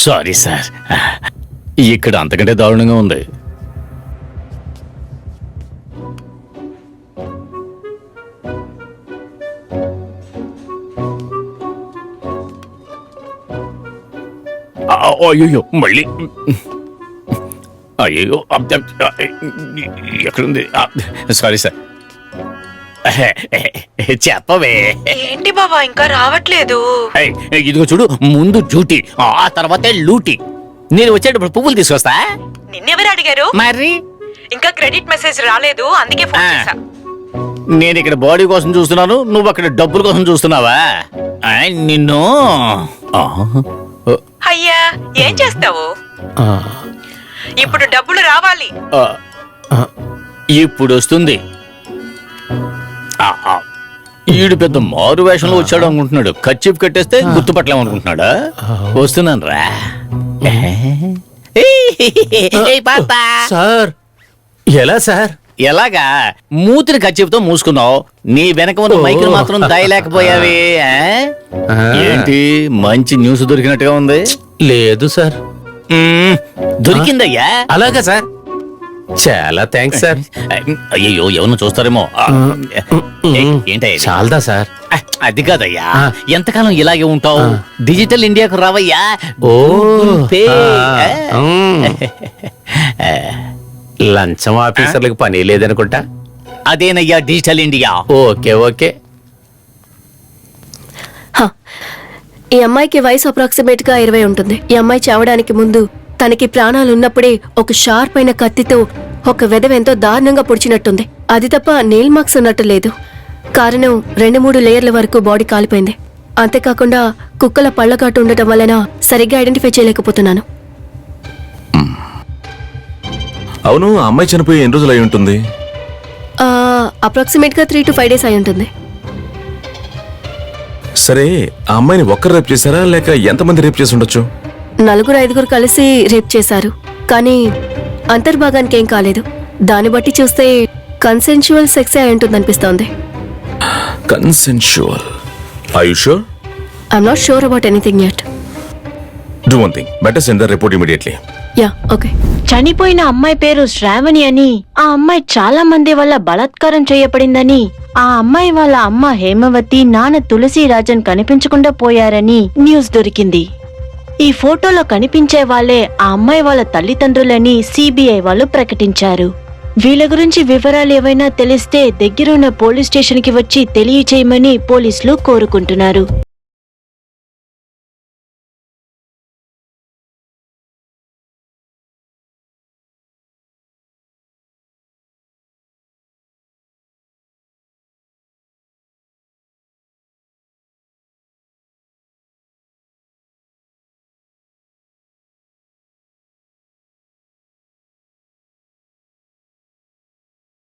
Sorry sir, ఇక్కడ అంతకంటే దారుణంగా ఉంది. అయ్యో మళ్ళీ అయ్యో ఎక్కడుంది? Sorry sir. చెప్పవే. ఏంటి బాబా ఇంకా రావట్లేదు? ఇదిగో చూడు, ముందు డ్యూటీ ఆ తర్వాతే లూటీ. నేను వచ్చేటప్పుడు పువ్వులు తీసుకొస్తా. నిన్నెవరు అడిగారు? మరి ఇంకా క్రెడిట్ మెసేజ్ రాలేదు, అందుకే ఫోన్ చేశా. నేను ఇక్కడ బాడీ కోసం చూస్తున్నాను, నువ్వు అక్కడ డబ్బుల కోసం చూస్తున్నావా? నిన్ను అయ్యా ఏం చేస్తావు? ఇప్పుడు డబ్బులు రావాలి. ఇప్పుడు వస్తుంది. ఈడు పెద్ద మారు వేషంలో వచ్చాడు అనుకుంటున్నాడు. కచ్చిప్ కట్టేస్తే గుర్తుపట్టలేమనుకుంటున్నాడా? వస్తున్నాను రా. సార్ ఎలా సార్? ఎలాగా? మూతిని కచ్చిప్తో మూసుకున్నావు, నీ వెనక ఉన్న మైకులు మాత్రం దాయలేకపోయావి. ఏంటి మంచి న్యూస్ దొరికినట్టుగా ఉంది? లేదు సార్. దొరికిందయ్యా. అలాగా సార్, చాలా థ్యాంక్స్ సార్. అయ్యో ఎవరిని చూస్తారేమో. ఏంటయ్యా? చాలదా సార్? అది కాదయ్యా, ఎంతకాలం ఇలాగే ఉంటావు? డిజిటల్ ఇండియాకు రావయ్యా. ఓ పే. లంచం ఆఫీసర్లకు పని లేదనుకుంటా. అదేనయ్యా డిజిటల్ ఇండియా. Okay okay. ఈ అమ్మాయికి వయసు అప్రాక్సిమేట్ గా 20 ఉంటుంది. ఈ అమ్మాయి చావడానికి ముందు తనకి ప్రాణాలున్నప్పుడే ఒక షార్ప్ అయిన కత్తితో ఒక వెదవెంతో దారుణంగా పొడిచినట్టుంది. అది తప్ప నెయిల్ మార్క్స్ ఉన్నట్టు లేదు. కారణం 2-3 లేయర్ల వరకు బాడీ కాలిపోయింది. అంతేకాకుండా కుక్కల పళ్ళకాటు ఉండటం వలన సరిగ్గా ఐడెంటిఫై చేయలేకపోతున్నాను. అవును, ఆ అమ్మాయి చనిపోయి ఎన్ని రోజులు అయి ఉంటుంది? అప్రాక్సిమేట్ గా 3 to 5 days అయి ఉంటుంది. సరే, ఆ అమ్మాయిని ఒక్కరు రేప్ చేశారా లేక ఎంతమంది రేప్ చేసి ఉండొచ్చు? 4-5 కలిసి రేప్ చేశారు, కానీ అంతర్భాగానికి ఏం కాలేదు. దాన్ని బట్టి చూస్తే కన్సెన్షువల్ సెక్స్ అయి ఉంటుంది అనిపిస్తోంది. Consensual? Are you sure? I'm not sure about anything yet. Do one thing, better send the report immediately. Yeah okay. చనిపోయిన అమ్మాయి పేరు శ్రావణి అని, ఆ అమ్మాయి చాలా మంది వల్ల బలాత్కారం చేయబడిందని, ఆ అమ్మాయి వాళ్ళ అమ్మ హేమవతి, నాన్న తులసిరాజన్ కనిపించకుండా పోయారని న్యూస్ దొరికింది. ఈ ఫోటోలో కనిపించే వాళ్లే ఆ అమ్మాయి వాళ్ళ తల్లిదండ్రులని సిబిఐ వాళ్ళు ప్రకటించారు. వీళ్ళ గురించి వివరాలు ఏవైనా తెలిస్తే దగ్గరున్న పోలీస్ స్టేషన్ కి వచ్చి తెలియచేయమని పోలీసులు కోరుకుంటున్నారు.